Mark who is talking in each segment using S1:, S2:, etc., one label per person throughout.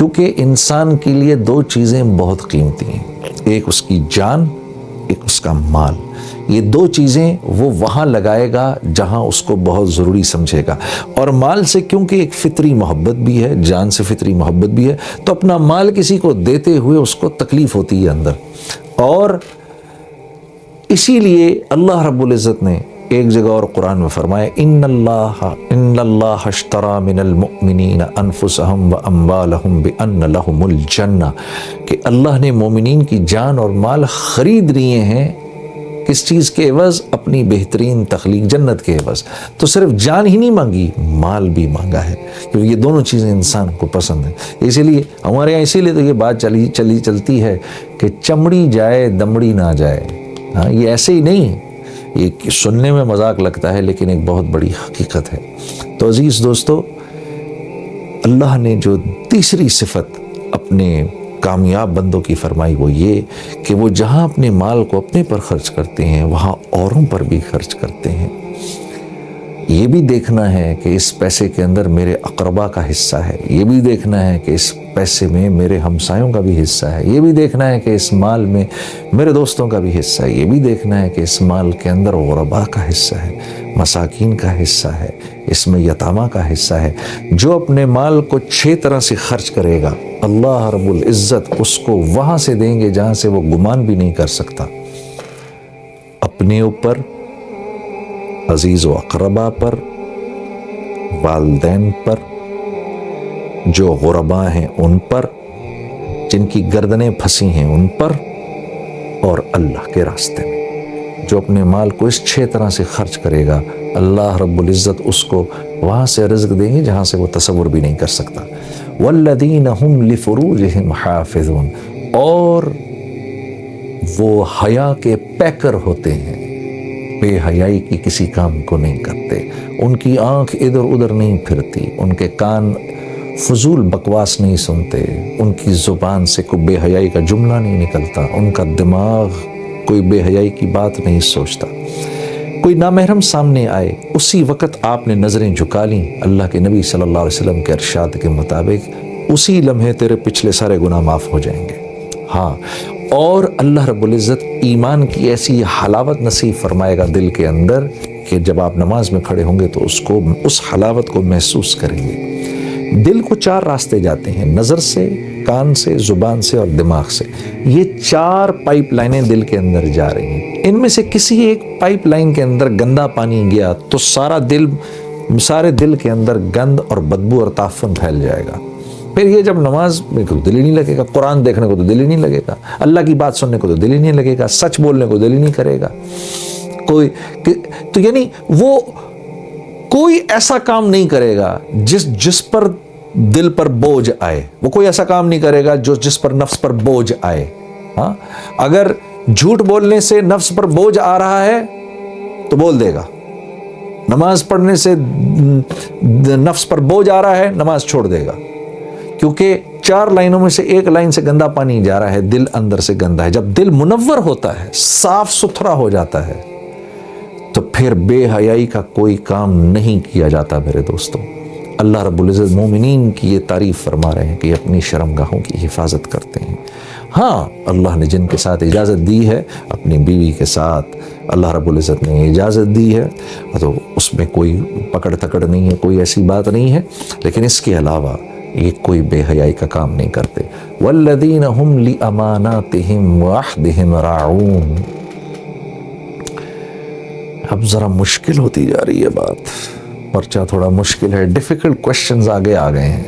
S1: کیونکہ انسان کے لیے دو چیزیں بہت قیمتی ہیں، ایک اس کی جان، ایک اس کا مال۔ یہ دو چیزیں وہ وہاں لگائے گا جہاں اس کو بہت ضروری سمجھے گا۔ اور مال سے کیونکہ ایک فطری محبت بھی ہے، جان سے فطری محبت بھی ہے، تو اپنا مال کسی کو دیتے ہوئے اس کو تکلیف ہوتی ہے اندر۔ اور اسی لیے اللہ رب العزت نے ایک جگہ اور قرآن میں فرمایا ان اللہ اشترى من المؤمنین انفسهم واموالهم بان لهم الجنہ، کہ اللہ نے مومنین کی جان اور مال خرید لیے ہیں، کس چیز کے عوض؟ اپنی بہترین تخلیق جنت کے عوض۔ تو صرف جان ہی نہیں مانگی، مال بھی مانگا ہے، کیونکہ یہ دونوں چیزیں انسان کو پسند ہیں۔ اسی لیے ہمارے یہاں اسی لیے تو یہ بات چلتی ہے کہ چمڑی جائے دمڑی نہ جائے۔ ہاں، یہ ایسے ہی نہیں، یہ سننے میں مذاق لگتا ہے لیکن ایک بہت بڑی حقیقت ہے۔ تو عزیز دوستو، اللہ نے جو تیسری صفت اپنے کامیاب بندوں کی فرمائی وہ یہ کہ وہ جہاں اپنے مال کو اپنے پر خرچ کرتے ہیں وہاں اوروں پر بھی خرچ کرتے ہیں۔ یہ بھی دیکھنا ہے کہ اس پیسے کے اندر میرے اقربا کا حصہ ہے، یہ بھی دیکھنا ہے کہ اس پیسے میں میرے ہمسایوں کا بھی حصہ ہے، یہ بھی دیکھنا ہے کہ اس مال میں میرے دوستوں کا بھی حصہ ہے، یہ بھی دیکھنا ہے کہ اس مال کے اندر غربا کا حصہ ہے، مساکین کا حصہ ہے، اس میں یتامہ کا حصہ ہے۔ جو اپنے مال کو 6 طرح سے خرچ کرے گا، اللہ رب العزت اس کو وہاں سے دیں گے جہاں سے وہ گمان بھی نہیں کر سکتا۔ اپنے اوپر، عزیز و اقربا پر، والدین پر، جو غربا ہیں ان پر، جن کی گردنیں پھنسی ہیں ان پر، اور اللہ کے راستے میں۔ جو اپنے مال کو اس 6 طرح سے خرچ کرے گا، اللہ رب العزت اس کو وہاں سے رزق دیں گے جہاں سے وہ تصور بھی نہیں کر سکتا۔ والذین هم لفروجہم حافظون، اور وہ حیا کے پیکر ہوتے ہیں، بے حیائی کی کسی کام کو نہیں کرتے، ان کی آنکھ ادھر ادھر نہیں پھرتی، ان کے کان فضول بکواس نہیں سنتے، ان کی زبان سے کوئی بے حیائی کا جملہ نہیں نکلتا، ان کا دماغ کوئی بے حیائی کی بات نہیں سوچتا۔ کوئی نامحرم سامنے آئے، اسی وقت آپ نے نظریں جھکا لیں، اللہ کے نبی صلی اللہ علیہ وسلم کے ارشاد کے مطابق اسی لمحے تیرے پچھلے سارے گناہ معاف ہو جائیں گے۔ ہاں، اور اللہ رب العزت ایمان کی ایسی حلاوت نصیب فرمائے گا دل کے اندر کہ جب آپ نماز میں کھڑے ہوں گے تو اس حلاوت کو محسوس کریں گے۔ دل کو 4 راستے جاتے ہیں، نظر سے، کان سے، زبان سے اور دماغ سے۔ یہ 4 پائپ لائنیں دل کے اندر جا رہی ہیں۔ ان میں سے کسی ایک پائپ لائن کے اندر گندا پانی گیا تو سارے دل کے اندر گند اور بدبو اور تعفن پھیل جائے گا۔ پھر یہ جب نماز میں کو دل ہی نہیں لگے گا، قرآن دیکھنے کو تو دل ہی نہیں لگے گا، اللہ کی بات سننے کو تو دل ہی نہیں لگے گا، سچ بولنے کو دل ہی نہیں کرے گا تو یعنی وہ کوئی ایسا کام نہیں کرے گا جس پر دل پر بوجھ آئے، وہ کوئی ایسا کام نہیں کرے گا جس پر نفس پر بوجھ آئے۔ ہاں، اگر جھوٹ بولنے سے نفس پر بوجھ آ رہا ہے تو بول دے گا، نماز پڑھنے سے نفس پر بوجھ آ رہا ہے نماز چھوڑ دے گا، کیونکہ 4 لائنوں میں سے ایک لائن سے گندا پانی جا رہا ہے، دل اندر سے گندا ہے۔ جب دل منور ہوتا ہے، صاف ستھرا ہو جاتا ہے، تو پھر بے حیائی کا کوئی کام نہیں کیا جاتا۔ میرے دوستوں، اللہ رب العزت مومنین کی یہ تعریف فرما رہے ہیں کہ یہ اپنی شرمگاہوں کی حفاظت کرتے ہیں۔ ہاں، اللہ نے جن کے ساتھ اجازت دی ہے، اپنی بیوی کے ساتھ اللہ رب العزت نے اجازت دی ہے، تو اس میں کوئی پکڑ تکڑ نہیں ہے، کوئی ایسی بات نہیں ہے، لیکن اس کے علاوہ یہ کوئی بے حیائی کا کام نہیں کرتے۔ والذین هم لاماناتہم وعہدہم راعون۔ اب ذرا مشکل ہوتی جا رہی ہے بات، پرچہ تھوڑا مشکل ہے، ڈیفیکلٹ کوشچنز آگے آ گئے ہیں۔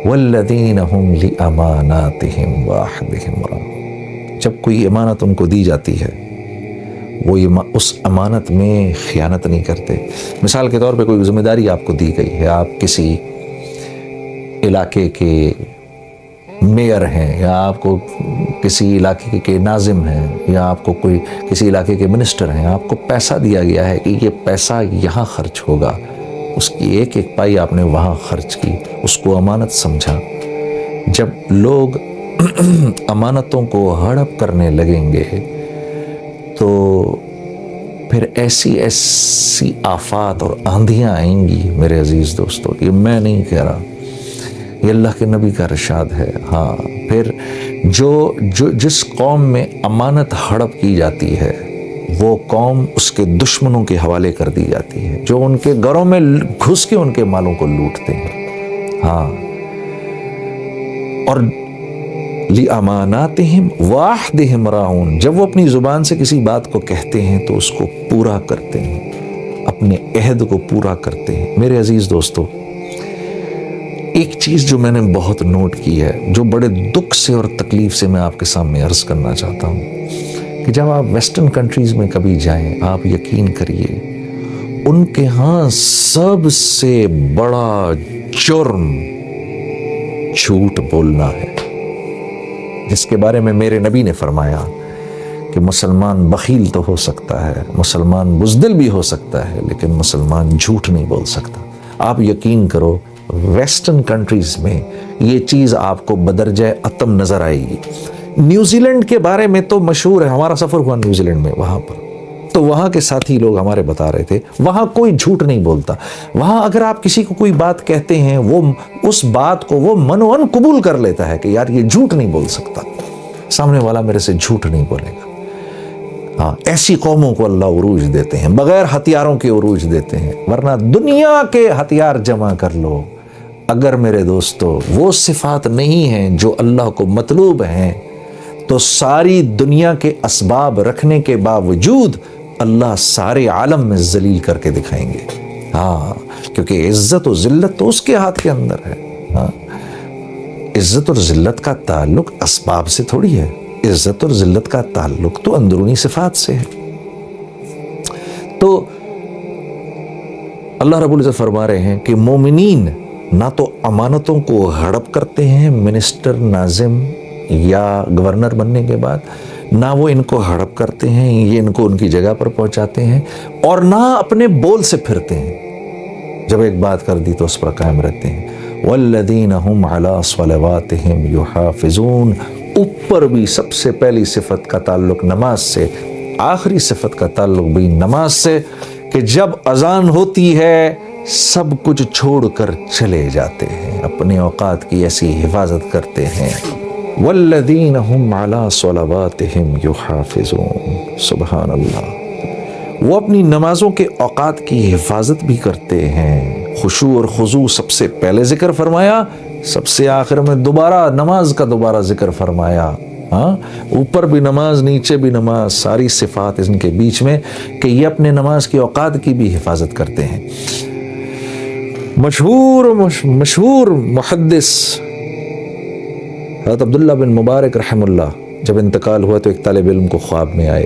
S1: والذین هم لاماناتہم وعہدہم راعون، جب کوئی امانت ان کو دی جاتی ہے وہ اس امانت میں خیانت نہیں کرتے۔ مثال کے طور پہ کوئی ذمہ داری آپ کو دی گئی ہے، آپ کسی علاقے کے میئر ہیں، یا آپ کو کسی علاقے کے ناظم ہیں، یا آپ کو کوئی کسی علاقے کے منسٹر ہیں، آپ کو پیسہ دیا گیا ہے کہ یہ پیسہ یہاں خرچ ہوگا، اس کی ایک ایک پائی آپ نے وہاں خرچ کی، اس کو امانت سمجھا۔ جب لوگ امانتوں کو ہڑپ کرنے لگیں گے تو پھر ایسی آفات اور آندھیاں آئیں گی میرے عزیز دوستو، یہ میں نہیں کہہ رہا، یہ اللہ کے نبی کا ارشاد ہے۔ ہاں پھر جس قوم میں امانت ہڑپ کی جاتی ہے وہ قوم اس کے دشمنوں کے حوالے کر دی جاتی ہے، جو ان کے گھروں میں گھس کے ان کے مالوں کو لوٹتے ہیں۔ ہاں، اور لِأَمَانَاتِهِمْ وَعَهْدِهِمْ رَاعُونَ، جب وہ اپنی زبان سے کسی بات کو کہتے ہیں تو اس کو پورا کرتے ہیں، اپنے عہد کو پورا کرتے ہیں۔ میرے عزیز دوستو، ایک چیز جو میں نے بہت نوٹ کی ہے، جو بڑے دکھ سے اور تکلیف سے میں آپ کے سامنے عرض کرنا چاہتا ہوں، کہ جب آپ ویسٹرن کنٹریز میں کبھی جائیں، آپ یقین کریے ان کے ہاں سب سے بڑا جرم جھوٹ بولنا ہے، جس کے بارے میں میرے نبی نے فرمایا کہ مسلمان بخیل تو ہو سکتا ہے، مسلمان بزدل بھی ہو سکتا ہے، لیکن مسلمان جھوٹ نہیں بول سکتا۔ آپ یقین کرو ویسٹرن کنٹریز میں یہ چیز آپ کو بدرجہ اتم نظر آئے گی۔ نیوزی لینڈ کے بارے میں تو مشہور ہے، ہمارا سفر ہوا نیوزی لینڈ میں، وہاں پر تو وہاں کے ساتھی لوگ ہمارے بتا رہے تھے وہاں کوئی جھوٹ نہیں بولتا۔ وہاں اگر آپ کسی کو کوئی بات کہتے ہیں وہ اس بات کو وہ منوان قبول کر لیتا ہے کہ یار یہ جھوٹ نہیں بول سکتا، سامنے والا میرے سے جھوٹ نہیں بولے گا۔ ہاں، ایسی قوموں کو اللہ عروج دیتے ہیں، بغیر ہتھیاروں کے عروج دیتے ہیں، ورنہ دنیا کے ہتھیار جمع کر لو، اگر میرے دوستو وہ صفات نہیں ہیں جو اللہ کو مطلوب ہیں تو ساری دنیا کے اسباب رکھنے کے باوجود اللہ سارے عالم میں ذلیل کر کے دکھائیں گے۔ ہاں، کیونکہ عزت و ذلت تو اس کے ہاتھ کے اندر ہے۔ ہاں، عزت اور ذلت کا تعلق اسباب سے تھوڑی ہے، عزت اور ذلت کا تعلق تو اندرونی صفات سے ہے۔ تو اللہ رب العزت فرما رہے ہیں کہ مومنین نہ تو امانتوں کو ہڑپ کرتے ہیں منسٹر، ناظم یا گورنر بننے کے بعد، نہ وہ ان کو ہڑپ کرتے ہیں، یہ ان کو ان کی جگہ پر پہنچاتے ہیں، اور نہ اپنے بول سے پھرتے ہیں، جب ایک بات کر دی تو اس پر قائم رہتے ہیں۔ والذین هم علی صلواتہم یحافظون، اوپر بھی سب سے پہلی صفت کا تعلق نماز سے، آخری صفت کا تعلق بھی نماز سے، کہ جب اذان ہوتی ہے سب کچھ چھوڑ کر چلے جاتے ہیں، اپنے اوقات کی ایسی حفاظت کرتے ہیں۔ والذین هم علی صلواتہم یحافظون، سبحان اللہ، وہ اپنی نمازوں کے اوقات کی حفاظت بھی کرتے ہیں۔ خشوع اور خضوع سب سے پہلے ذکر فرمایا، سب سے آخر میں دوبارہ نماز کا دوبارہ ذکر فرمایا۔ ہاں، اوپر بھی نماز، نیچے بھی نماز، ساری صفات ان کے بیچ میں کہ یہ اپنے نماز کے اوقات کی بھی حفاظت کرتے ہیں۔ مشہور محدث حضرت عبداللہ بن مبارک رحم اللہ جب انتقال ہوا تو ایک طالب علم کو خواب میں آئے،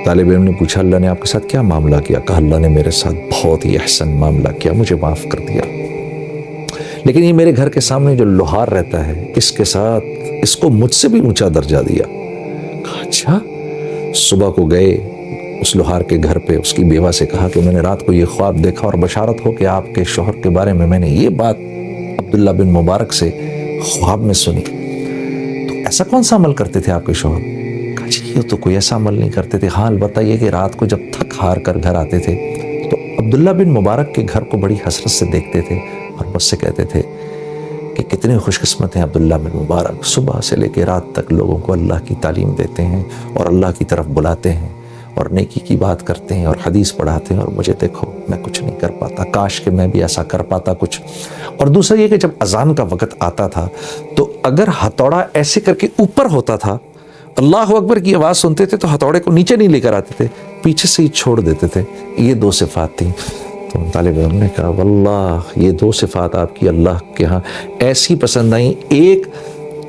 S1: طالب علم نے پوچھا اللہ نے آپ کے ساتھ کیا معاملہ کیا؟ کہا اللہ نے میرے ساتھ بہت ہی احسن معاملہ کیا، مجھے معاف کر دیا، لیکن یہ میرے گھر کے سامنے جو لوہار رہتا ہے اس کے ساتھ اس کو مجھ سے بھی اونچا درجہ دیا۔ کہا اچھا؟ صبح کو گئے اس لوہار کے گھر پہ، اس کی بیوہ سے کہا کہ میں نے رات کو یہ خواب دیکھا اور بشارت ہو کہ آپ کے شوہر کے بارے میں نے یہ بات عبداللہ بن مبارک سے خواب میں سنی، تو ایسا کون سا عمل کرتے تھے آپ کے شوہر؟ کہا جی یہ تو کوئی ایسا عمل نہیں کرتے تھے، حال بتائیے کہ رات کو جب تھک ہار کر گھر آتے تھے تو عبداللہ بن مبارک کے گھر کو بڑی حسرت سے دیکھتے تھے اور مجھ سے کہتے تھے کہ کتنے خوش قسمت ہیں عبداللہ بن مبارک، صبح سے لے کے رات تک لوگوں کو اللہ کی تعلیم دیتے ہیں اور اللہ کی طرف بلاتے ہیں اور نیکی کی بات کرتے ہیں اور حدیث پڑھاتے ہیں، اور مجھے دیکھو میں کچھ نہیں کر پاتا، کاش کہ میں بھی ایسا کر پاتا کچھ۔ اور دوسرا یہ کہ جب اذان کا وقت آتا تھا تو اگر ہتھوڑا ایسے کر کے اوپر ہوتا تھا، اللہ اکبر کی آواز سنتے تھے تو ہتھوڑے کو نیچے نہیں لے کر آتے تھے، پیچھے سے ہی چھوڑ دیتے تھے۔ یہ دو صفات تھیں۔ تو طالب علم نے کہا واللہ یہ دو صفات آپ کی اللہ کے ہاں ایسی پسند آئیں، ایک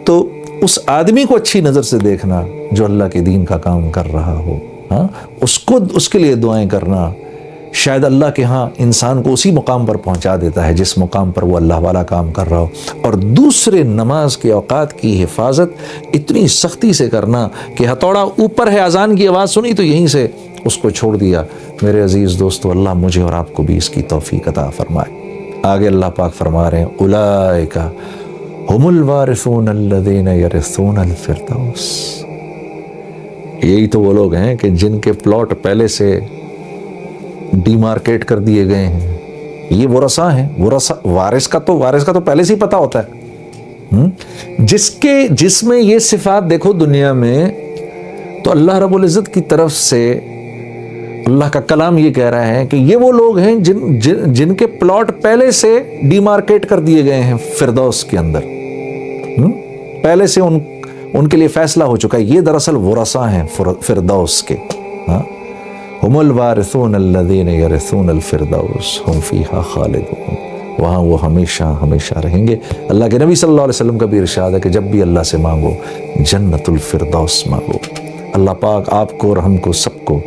S1: تو اس آدمی کو اچھی نظر سے دیکھنا جو اللہ کے دین کا کام کر رہا ہو، ہاں اس کے لیے دعائیں کرنا، شاید اللہ کے ہاں انسان کو اسی مقام پر پہنچا دیتا ہے جس مقام پر وہ اللہ والا کام کر رہا ہو، اور دوسرے نماز کے اوقات کی حفاظت اتنی سختی سے کرنا کہ ہتھوڑا اوپر ہے، اذان کی آواز سنی تو یہیں سے اس کو چھوڑ دیا۔ میرے عزیز دوستو، اللہ مجھے اور آپ کو بھی اس کی توفیق عطا فرمائے۔ آگے اللہ پاک فرما رہے ہیں اولئک هم الوارثون الذین یرثون الفردوس، یہی تو وہ لوگ ہیں کہ جن کے پلاٹ پہلے سے ڈی مارکیٹ کر دیے گئے ہیں، یہ ورثہ ہیں۔ وارث کا تو پہلے سے ہی پتہ ہوتا ہے جس میں یہ صفات دیکھو دنیا میں، تو اللہ رب العزت کی طرف سے اللہ کا کلام یہ کہہ رہا ہے کہ یہ وہ لوگ ہیں جن کے پلاٹ پہلے سے ڈی مارکیٹ کر دیے گئے ہیں فردوس کے اندر، پہلے سے ان کے لیے فیصلہ ہو چکا ہے. یہ دراصل ورثاء ہیں فردوس کے. ہم الوارثون الذین یرثون الفردوس ہم فیہا خالدون، وہاں وہ ہمیشہ ہمیشہ رہیں گے. اللہ کے نبی صلی اللہ علیہ وسلم کا بھی ارشاد ہے کہ جب بھی اللہ سے مانگو جنت الفردوس مانگو. اللہ پاک آپ کو اور ہم کو سب کو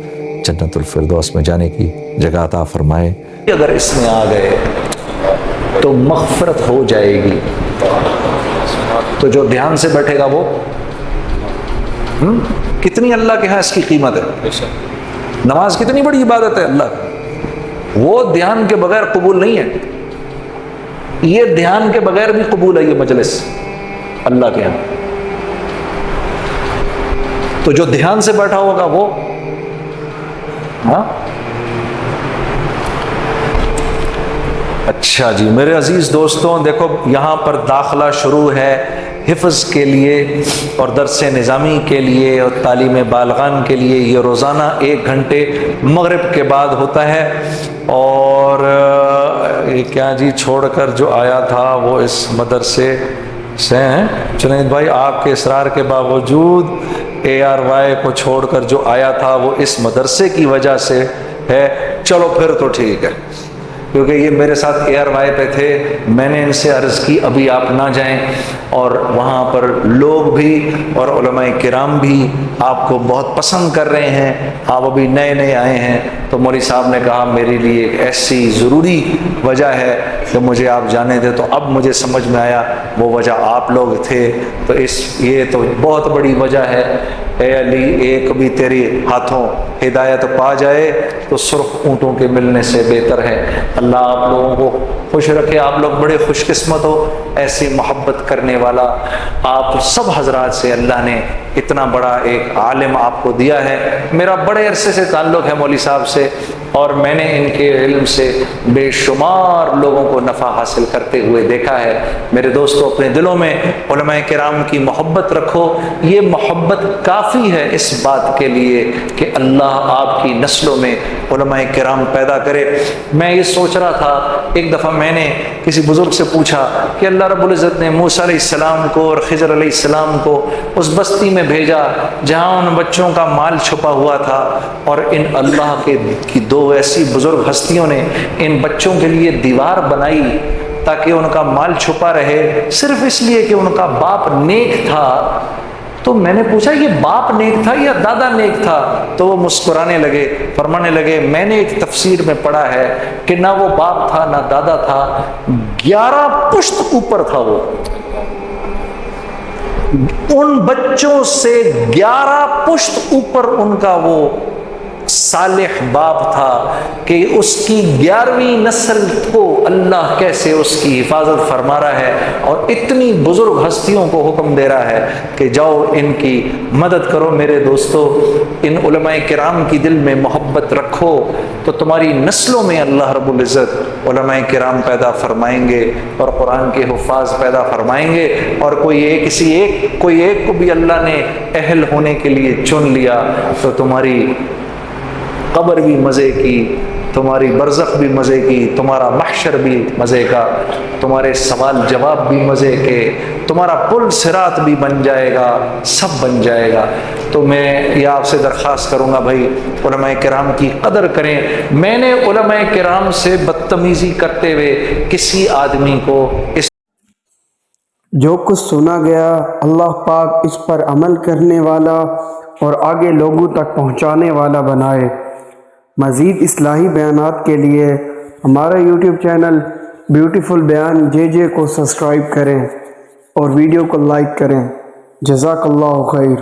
S1: جنت الفردوس میں جانے کی جگہ عطا فرمائے. اگر اس میں آ گئے تو مغفرت ہو جائے گی. تو جو دھیان سے بیٹھے گا وہ کتنی اللہ کے ہاں اس کی قیمت ہے. نماز کتنی بڑی عبادت ہے اللہ، وہ دھیان کے بغیر قبول نہیں ہے. یہ دھیان کے بغیر بھی قبول ہے یہ مجلس اللہ کے ہاں. تو جو دھیان سے بیٹھا ہوگا وہ اچھا جی میرے عزیز دوستوں، دیکھو یہاں پر داخلہ شروع ہے حفظ کے لیے اور درس نظامی کے لیے اور تعلیم بالغان کے لیے. یہ روزانہ 1 گھنٹے مغرب کے بعد ہوتا ہے. اور یہ کیا جی چھوڑ کر جو آیا تھا وہ اس مدرسے سے ہیں جنید بھائی، آپ کے اصرار کے باوجود ARY کو چھوڑ کر جو آیا تھا وہ اس مدرسے کی وجہ سے ہے. چلو پھر تو ٹھیک ہے، کیونکہ یہ میرے ساتھ ARY پہ تھے. میں نے ان سے عرض کی ابھی آپ نہ جائیں، اور وہاں پر لوگ بھی اور علماء کرام بھی آپ کو بہت پسند کر رہے ہیں. آپ ابھی نئے نئے آئے ہیں. تو مولوی صاحب نے کہا میرے لیے ایک ایسی ضروری وجہ ہے کہ مجھے آپ جانے دیں. تو اب مجھے سمجھ میں آیا وہ وجہ آپ لوگ تھے. تو یہ تو بہت بڑی وجہ ہے. اے علی ایک بھی تیری ہاتھوں ہدایت پا جائے تو سرخ اونٹوں کے ملنے سے بہتر ہے. اللہ آپ لوگوں کو خوش رکھے. آپ لوگ بڑے خوش قسمت ہو، ایسی محبت کرنے والا آپ سب حضرات سے اللہ نے اتنا بڑا ایک عالم آپ کو دیا ہے. میرا بڑے عرصے سے تعلق ہے مولوی صاحب سے، اور میں نے ان کے علم سے بے شمار لوگوں کو نفع حاصل کرتے ہوئے دیکھا ہے. میرے دوستو اپنے دلوں میں علماء کرام کی محبت رکھو. یہ محبت کافی ہے اس بات کے لیے کہ اللہ آپ کی نسلوں میں علماء کرام پیدا کرے. میں یہ سوچ رہا تھا، ایک دفعہ میں نے کسی بزرگ سے پوچھا کہ اللہ رب العزت نے موسیٰ علیہ السلام کو اور خضر علیہ السلام کو اس بستی میں بھیجا جہاں ان بچوں کا مال چھپا ہوا تھا، اور ان اللہ کی 2 ایسی بزرگ ہستیوں نے ان بچوں کے لیے دیوار بنائی تاکہ ان کا مال چھپا رہے، صرف اس لیے کہ ان کا باپ نیک تھا. تو میں نے پوچھا یہ باپ نیک تھا یا دادا نیک تھا؟ تو وہ مسکرانے لگے، فرمانے لگے میں نے ایک تفسیر میں پڑھا ہے کہ نہ وہ باپ تھا نہ دادا تھا، 11 پشت اوپر تھا. وہ ان بچوں سے 11 پشت اوپر ان کا وہ صالح باپ تھا کہ اس کی 11ویں نسل کو اللہ کیسے اس کی حفاظت فرما رہا ہے، اور اتنی بزرگ ہستیوں کو حکم دے رہا ہے کہ جاؤ ان کی مدد کرو. میرے دوستو ان علماء کرام کی دل میں محبت رکھو تو تمہاری نسلوں میں اللہ رب العزت علماء کرام پیدا فرمائیں گے اور قرآن کے حفاظ پیدا فرمائیں گے. اور کوئی ایک کو بھی اللہ نے اہل ہونے کے لیے چن لیا تو تمہاری قبر بھی مزے کی، تمہاری برزخ بھی مزے کی، تمہارا محشر بھی مزے کا، تمہارے سوال جواب بھی مزے کے، تمہارا پل صراط بھی بن جائے گا، سب بن جائے گا. تو میں یہ آپ سے درخواست کروں گا بھائی علماء کرام کی قدر کریں. میں نے علماء کرام سے بدتمیزی کرتے ہوئے کسی آدمی کو
S2: جو کچھ سنا گیا اللہ پاک اس پر عمل کرنے والا اور آگے لوگوں تک پہنچانے والا بنائے. مزید اصلاحی بیانات کے لیے ہمارا YouTube چینل بیوٹیفل بیان JJ کو سبسکرائب کریں اور ویڈیو کو لائک کریں. جزاک اللہ خیر.